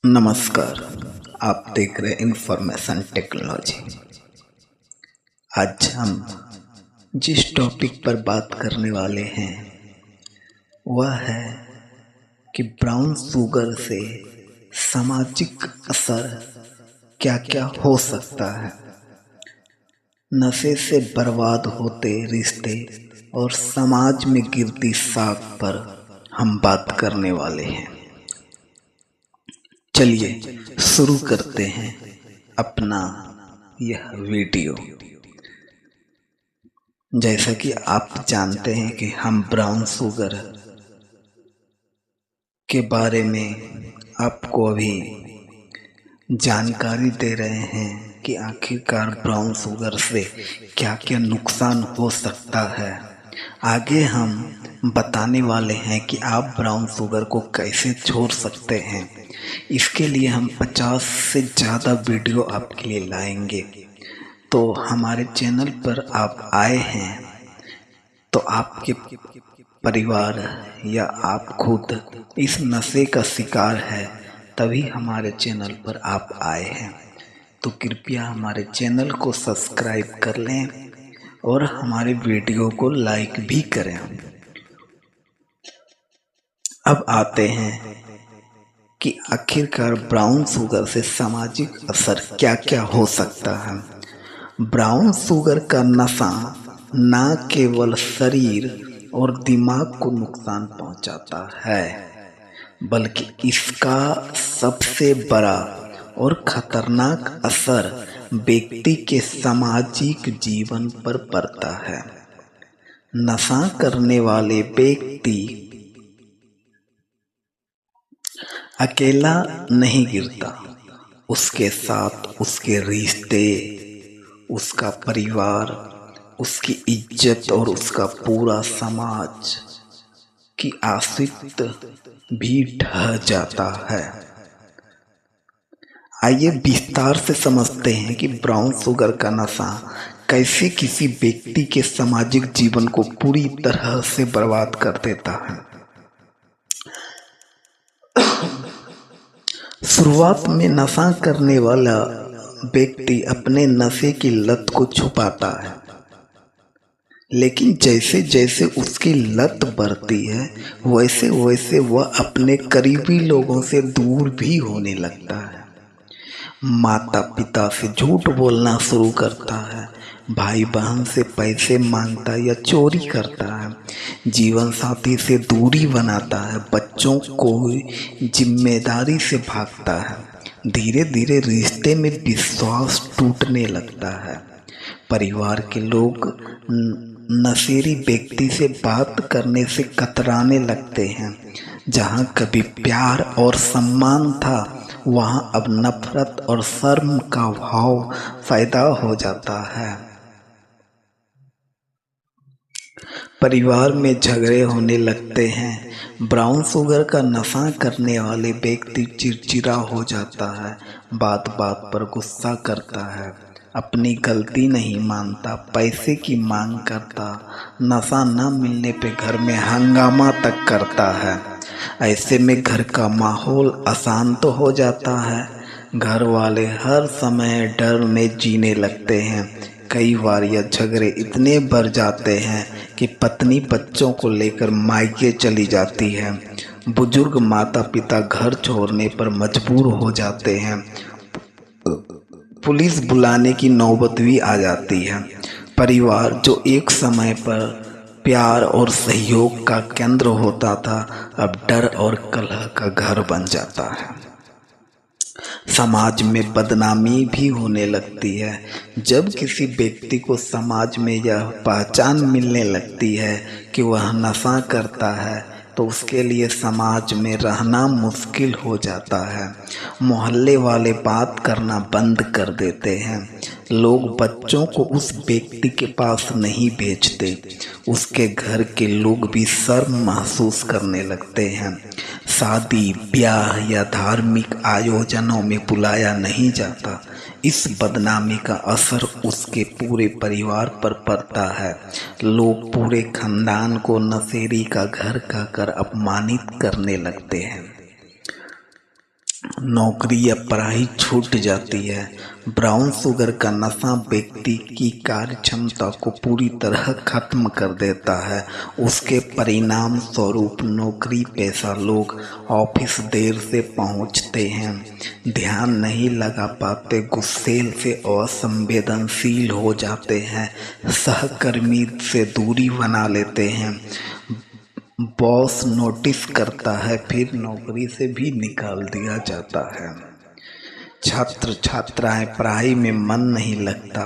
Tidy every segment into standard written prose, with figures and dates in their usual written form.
नमस्कार। आप देख रहे इंफॉर्मेशन टेक्नोलॉजी। आज हम जिस टॉपिक पर बात करने वाले हैं वह है कि ब्राउन शुगर से सामाजिक असर क्या क्या हो सकता है। नशे से बर्बाद होते रिश्ते और समाज में गिरती साख पर हम बात करने वाले हैं। चलिए शुरू करते हैं अपना यह वीडियो। जैसा कि आप जानते हैं कि हम ब्राउन शुगर के बारे में आपको अभी जानकारी दे रहे हैं कि आखिरकार ब्राउन शुगर से क्या क्या नुकसान हो सकता है। आगे हम बताने वाले हैं कि आप ब्राउन शुगर को कैसे छोड़ सकते हैं। इसके लिए हम 50 से ज़्यादा वीडियो आपके लिए लाएंगे। तो हमारे चैनल पर आप आए हैं तो आपके परिवार या आप खुद इस नशे का शिकार है, तभी हमारे चैनल पर आप आए हैं। तो कृपया हमारे चैनल को सब्सक्राइब कर लें और हमारे वीडियो को लाइक भी करें। अब आते हैं कि आखिरकार ब्राउन शुगर से सामाजिक असर क्या क्या हो सकता है। ब्राउन शुगर का नशा न केवल शरीर और दिमाग को नुकसान पहुंचाता है, बल्कि इसका सबसे बड़ा और खतरनाक असर व्यक्ति के सामाजिक जीवन पर पड़ता है। नशा करने वाले व्यक्ति अकेला नहीं गिरता, उसके साथ उसके रिश्ते, उसका परिवार, उसकी इज्जत और उसका पूरा समाज की अस्तित्व भी ढह जाता है। आइए विस्तार से समझते हैं कि ब्राउन शुगर का नशा कैसे किसी व्यक्ति के सामाजिक जीवन को पूरी तरह से बर्बाद कर देता है। शुरुआत में नशा करने वाला व्यक्ति अपने नशे की लत को छुपाता है, लेकिन जैसे जैसे उसकी लत बढ़ती है वैसे वैसे वह अपने करीबी लोगों से दूर भी होने लगता है। माता पिता से झूठ बोलना शुरू करता है, भाई बहन से पैसे मांगता या चोरी करता है, जीवन साथी से दूरी बनाता है, बच्चों को जिम्मेदारी से भागता है। धीरे धीरे रिश्ते में विश्वास टूटने लगता है। परिवार के लोग नशेड़ी व्यक्ति से बात करने से कतराने लगते हैं। जहाँ कभी प्यार और सम्मान था वहाँ अब नफरत और शर्म का भाव पैदा हो जाता है। परिवार में झगड़े होने लगते हैं। ब्राउन शुगर का नशा करने वाले व्यक्ति चिड़चिड़ा हो जाता है, बात बात पर गुस्सा करता है, अपनी गलती नहीं मानता, पैसे की मांग करता, नशा न मिलने पे घर में हंगामा तक करता है। ऐसे में घर का माहौल अशांत हो जाता है। घर वाले हर समय डर में जीने लगते हैं। कई बार यह झगड़े इतने बढ़ जाते हैं कि पत्नी बच्चों को लेकर मायके चली जाती है। बुजुर्ग माता पिता घर छोड़ने पर मजबूर हो जाते हैं। पुलिस बुलाने की नौबत भी आ जाती है। परिवार जो एक समय पर प्यार और सहयोग का केंद्र होता था, अब डर और कलह का घर बन जाता है। समाज में बदनामी भी होने लगती है। जब किसी व्यक्ति को समाज में यह पहचान मिलने लगती है कि वह नशा करता है, तो उसके लिए समाज में रहना मुश्किल हो जाता है। मोहल्ले वाले बात करना बंद कर देते हैं। लोग बच्चों को उस व्यक्ति के पास नहीं भेजते। उसके घर के लोग भी शर्म महसूस करने लगते हैं। शादी ब्याह या धार्मिक आयोजनों में बुलाया नहीं जाता। इस बदनामी का असर उसके पूरे परिवार पर पड़ता है। लोग पूरे खानदान को नशेड़ी का घर कहकर अपमानित करने लगते हैं। नौकरी या पढ़ाई छूट जाती है। ब्राउन शुगर का नशा व्यक्ति की कार्य क्षमता को पूरी तरह खत्म कर देता है। उसके परिणाम स्वरूप नौकरी पेशा लोग ऑफिस देर से पहुंचते हैं, ध्यान नहीं लगा पाते, गुस्से से असंवेदनशील हो जाते हैं, सहकर्मी से दूरी बना लेते हैं, बॉस नोटिस करता है, फिर नौकरी से भी निकाल दिया जाता है। छात्र छात्राएं पढ़ाई में मन नहीं लगता,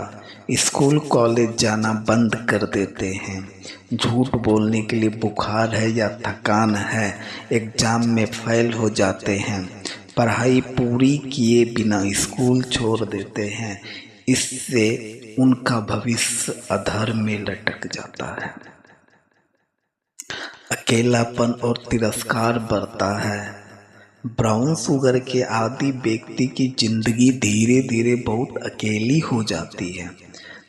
स्कूल कॉलेज जाना बंद कर देते हैं। झूठ बोलने के लिए बुखार है या थकान है, एग्जाम में फेल हो जाते हैं। पढ़ाई पूरी किए बिना स्कूल छोड़ देते हैं। इससे उनका भविष्य अधर में लटक जाता है। अकेलापन और तिरस्कार बढ़ता है। ब्राउन शुगर के आदी व्यक्ति की जिंदगी धीरे धीरे बहुत अकेली हो जाती है।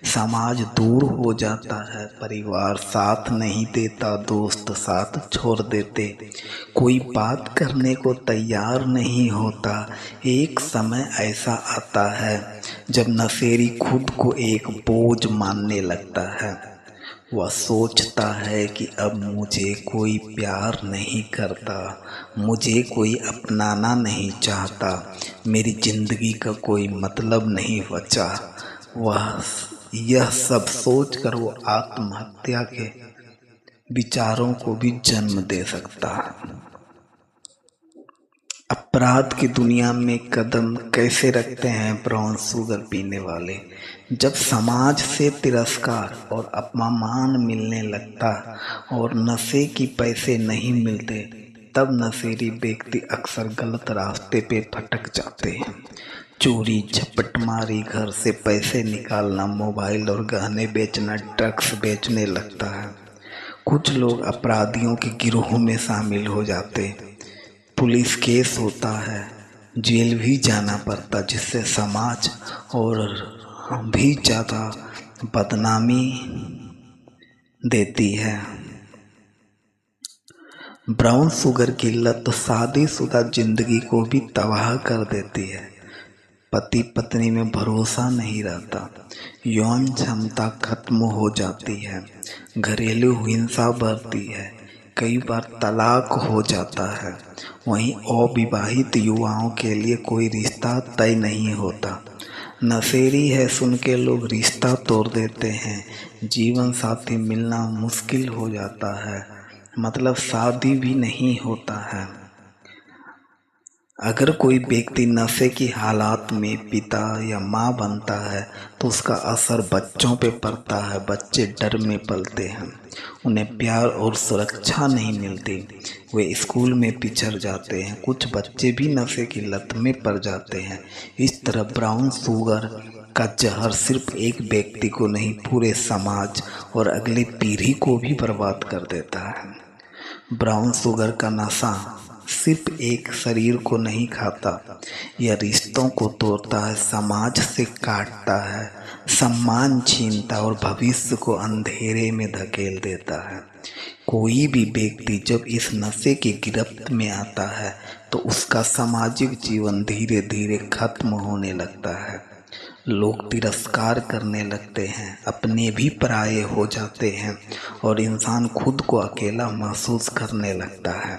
समाज दूर हो जाता है, परिवार साथ नहीं देता, दोस्त साथ छोड़ देते, कोई बात करने को तैयार नहीं होता। एक समय ऐसा आता है जब नशेड़ी खुद को एक बोझ मानने लगता है। वह सोचता है कि अब मुझे कोई प्यार नहीं करता, मुझे कोई अपनाना नहीं चाहता, मेरी जिंदगी का कोई मतलब नहीं बचा। वह यह सब सोचकर वो आत्महत्या के विचारों को भी जन्म दे सकता है। अपराध की दुनिया में कदम कैसे रखते हैं ब्राउन शुगर पीने वाले? जब समाज से तिरस्कार और अपमान मिलने लगता और नशे की पैसे नहीं मिलते, तब नशेड़ी व्यक्ति अक्सर गलत रास्ते पे भटक जाते हैं। चोरी, झपटमारी, घर से पैसे निकालना, मोबाइल और गहने बेचना, ड्रग्स बेचने लगता है। कुछ लोग अपराधियों के गिरोह में शामिल हो जाते, पुलिस केस होता है, जेल भी जाना पड़ता, जिससे समाज और भी ज़्यादा बदनामी देती है। ब्राउन शुगर की लत शादीशुदा जिंदगी को भी तबाह कर देती है। पति पत्नी में भरोसा नहीं रहता, यौन क्षमता खत्म हो जाती है, घरेलू हिंसा बढ़ती है, कई बार तलाक हो जाता है। वहीं अविवाहित युवाओं के लिए कोई रिश्ता तय नहीं होता। नशेड़ी है सुन के लोग रिश्ता तोड़ देते हैं, जीवन साथी मिलना मुश्किल हो जाता है, मतलब शादी भी नहीं होता है। अगर कोई व्यक्ति नशे की हालात में पिता या माँ बनता है तो उसका असर बच्चों पे पड़ता है। बच्चे डर में पलते हैं, उन्हें प्यार और सुरक्षा नहीं मिलती, वे स्कूल में पिछड़ जाते हैं, कुछ बच्चे भी नशे की लत में पड़ जाते हैं। इस तरह ब्राउन शुगर का जहर सिर्फ एक व्यक्ति को नहीं, पूरे समाज और अगली पीढ़ी को भी बर्बाद कर देता है। ब्राउन शुगर का नशा सिर्फ एक शरीर को नहीं खाता, यह रिश्तों को तोड़ता है, समाज से काटता है, सम्मान छीनता और भविष्य को अंधेरे में धकेल देता है। कोई भी व्यक्ति जब इस नशे की गिरफ्त में आता है तो उसका सामाजिक जीवन धीरे धीरे खत्म होने लगता है। लोग तिरस्कार करने लगते हैं, अपने भी पराये हो जाते हैं और इंसान खुद को अकेला महसूस करने लगता है।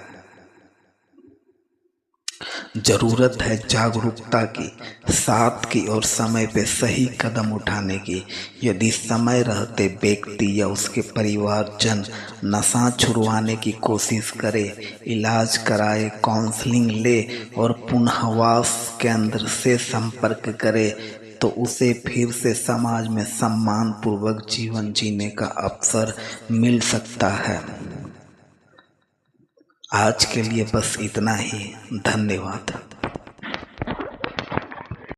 जरूरत है जागरूकता की, साथ की और समय पे सही कदम उठाने की। यदि समय रहते व्यक्ति या उसके परिवारजन नशा छुड़वाने की कोशिश करे, इलाज कराए, काउंसलिंग ले और पुनर्वास केंद्र से संपर्क करे तो उसे फिर से समाज में सम्मानपूर्वक जीवन जीने का अवसर मिल सकता है। आज के लिए बस इतना ही। धन्यवाद।